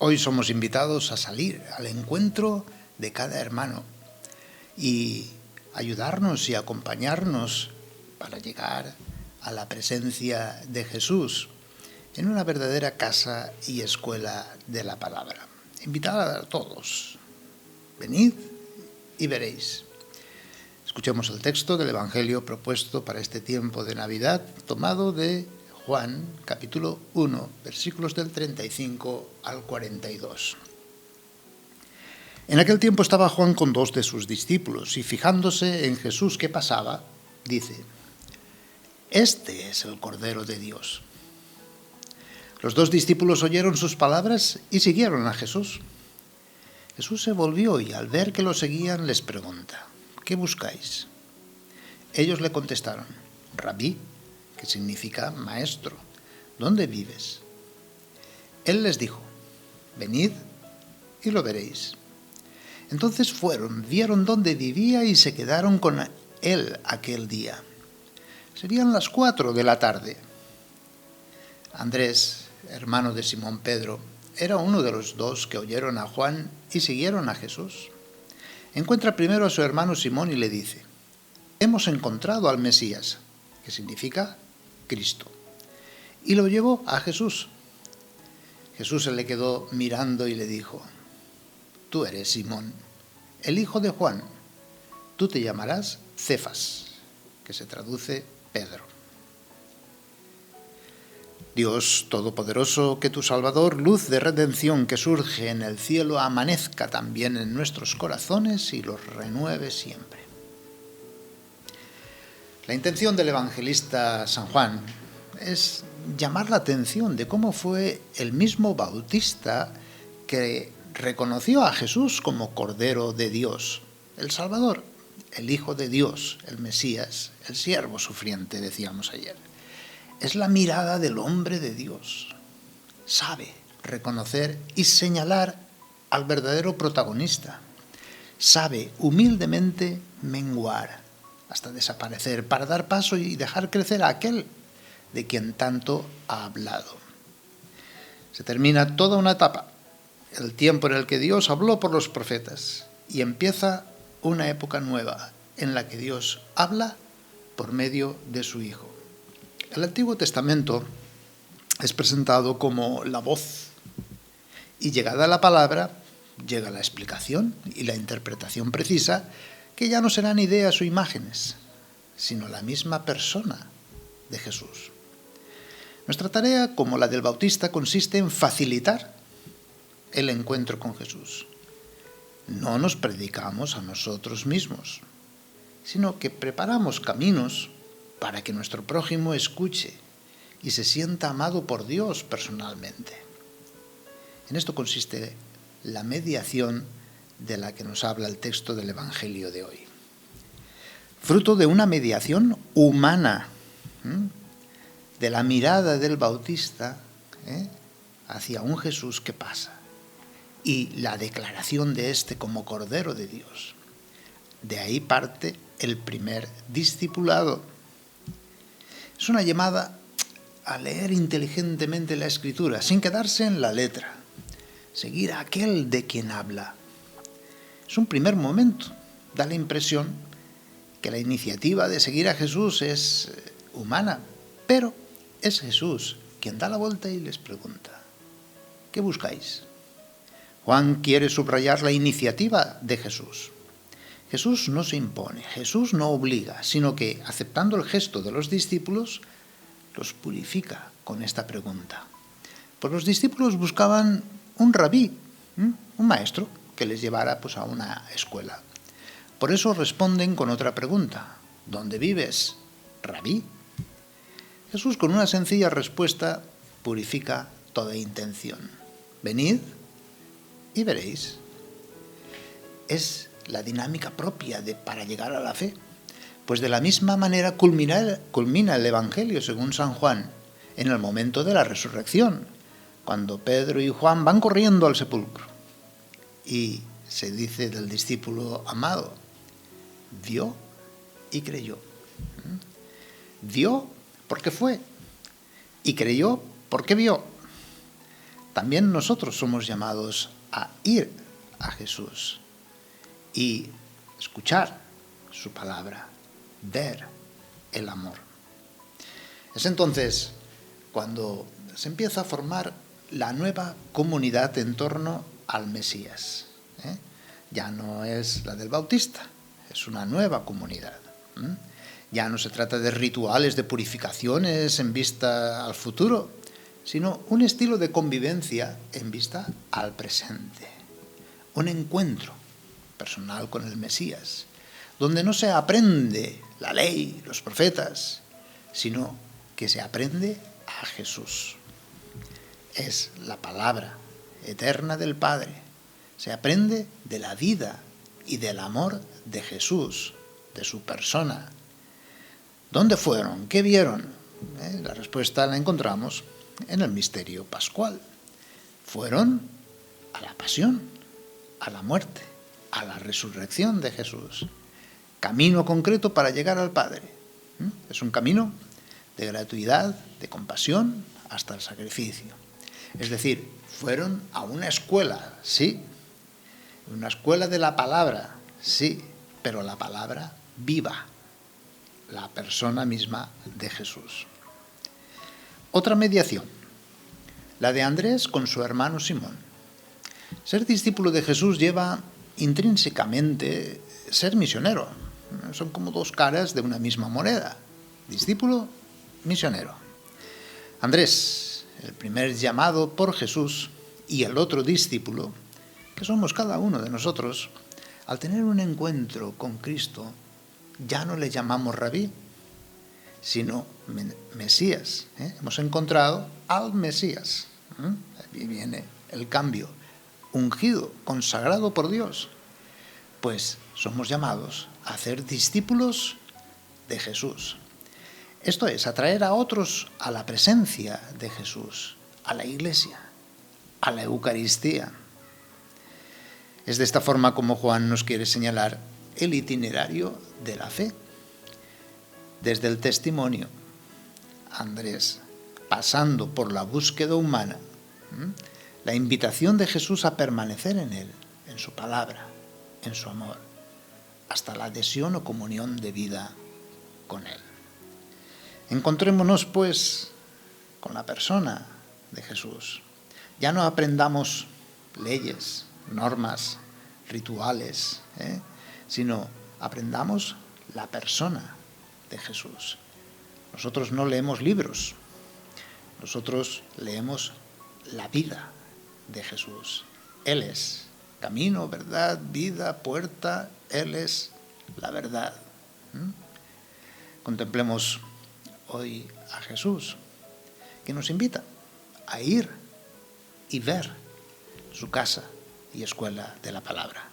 Hoy somos invitados a salir al encuentro de cada hermano y ayudarnos y acompañarnos para llegar a la presencia de Jesús en una verdadera casa y escuela de la palabra. Invitar a todos, venid y veréis. Escuchemos el texto del Evangelio propuesto para este tiempo de Navidad, tomado de Juan, capítulo 1, versículos del 35 al 42. En aquel tiempo estaba Juan con 2 de sus discípulos y fijándose en Jesús que pasaba, dice: «Este es el Cordero de Dios». Los 2 discípulos oyeron sus palabras y siguieron a Jesús. Jesús se volvió y al ver que lo seguían les pregunta: «¿Qué buscáis?». Ellos le contestaron: «Rabí», que significa maestro, ¿dónde vives?». Él les dijo: «Venid y lo veréis». Entonces fueron, vieron dónde vivía y se quedaron con él aquel día. Serían las 4 de la tarde. Andrés, hermano de Simón Pedro, era uno de los 2 que oyeron a Juan y siguieron a Jesús. Encuentra primero a su hermano Simón y le dice: «Hemos encontrado al Mesías», que significa Cristo, y lo llevó a Jesús. Jesús se le quedó mirando y le dijo: «Tú eres Simón, el hijo de Juan. Tú te llamarás Cefas», que se traduce Pedro. Dios Todopoderoso, que tu Salvador, luz de redención que surge en el cielo, amanezca también en nuestros corazones y los renueve siempre. La intención del evangelista San Juan es llamar la atención de cómo fue el mismo Bautista que reconoció a Jesús como Cordero de Dios, el Salvador, el Hijo de Dios, el Mesías, el siervo sufriente, decíamos ayer. Es la mirada del hombre de Dios. Sabe reconocer y señalar al verdadero protagonista. Sabe humildemente menguar hasta desaparecer para dar paso y dejar crecer a aquel de quien tanto ha hablado. Se termina toda una etapa, el tiempo en el que Dios habló por los profetas, y empieza una época nueva en la que Dios habla por medio de su Hijo. El Antiguo Testamento es presentado como la voz, y llegada la palabra, llega la explicación y la interpretación precisa, que ya no serán ideas o imágenes, sino la misma persona de Jesús. Nuestra tarea, como la del Bautista, consiste en facilitar el encuentro con Jesús. No nos predicamos a nosotros mismos, sino que preparamos caminos para que nuestro prójimo escuche y se sienta amado por Dios personalmente. En esto consiste la mediación de la que nos habla el texto del Evangelio de hoy. Fruto de una mediación humana, de la mirada del Bautista hacia un Jesús que pasa, y la declaración de éste como Cordero de Dios. De ahí parte el primer discipulado. Es una llamada a leer inteligentemente la Escritura, sin quedarse en la letra, seguir a aquel de quien habla. Es un primer momento, da la impresión que la iniciativa de seguir a Jesús es humana, pero es Jesús quien da la vuelta y les pregunta: ¿qué buscáis? Juan quiere subrayar la iniciativa de Jesús. Jesús no se impone, Jesús no obliga, sino que, aceptando el gesto de los discípulos, los purifica con esta pregunta. Pues los discípulos buscaban un rabí, un maestro, que les llevara a una escuela. Por eso responden con otra pregunta: ¿dónde vives, rabí? Jesús, con una sencilla respuesta, purifica toda intención. Venid y veréis. Es la dinámica propia para llegar a la fe. Pues de la misma manera culmina el Evangelio según San Juan en el momento de la resurrección, cuando Pedro y Juan van corriendo al sepulcro. Y se dice del discípulo amado: vio y creyó. Vio porque fue y creyó porque vio. también nosotros somos llamados a ir a Jesús y escuchar su palabra, ver el amor. Es entonces cuando se empieza a formar la nueva comunidad en torno al Mesías. Ya no es la del Bautista, es una nueva comunidad. Ya no se trata de rituales, de purificaciones en vista al futuro, sino un estilo de convivencia en vista al presente. Un encuentro personal con el Mesías, donde no se aprende la ley, los profetas, sino que se aprende a Jesús. Es la palabra eterna del Padre. Se aprende de la vida y del amor de Jesús, de su persona. ¿Dónde fueron? ¿Qué vieron? La respuesta la encontramos en el misterio pascual. Fueron a la pasión, a la muerte, a la resurrección de Jesús. Camino concreto para llegar al Padre. Es un camino de gratuidad, de compasión, hasta el sacrificio. Es decir, fueron a una escuela, sí, una escuela de la palabra, sí, pero la palabra viva, la persona misma de Jesús. Otra mediación, la de Andrés con su hermano Simón. Ser discípulo de Jesús lleva intrínsecamente ser misionero. Son como dos caras de una misma moneda. Discípulo, misionero. Andrés, el primer llamado por Jesús, y el otro discípulo, que somos cada uno de nosotros, al tener un encuentro con Cristo, ya no le llamamos rabí, sino Mesías. Hemos encontrado al Mesías. Ahí viene el cambio. Ungido, consagrado por Dios. Pues somos llamados a ser discípulos de Jesús. Esto es, atraer a otros a la presencia de Jesús, a la Iglesia, a la Eucaristía. Es de esta forma como Juan nos quiere señalar el itinerario de la fe. Desde el testimonio, Andrés, pasando por la búsqueda humana, la invitación de Jesús a permanecer en él, en su palabra, en su amor, hasta la adhesión o comunión de vida con él. Encontrémonos, pues, con la persona de Jesús. Ya no aprendamos leyes, normas, rituales, sino aprendamos la persona de Jesús. Nosotros no leemos libros, nosotros leemos la vida de Jesús. Él es camino, verdad, vida, puerta, Él es la verdad. Contemplemos hoy a Jesús, que nos invita a ir y ver su casa y escuela de la palabra.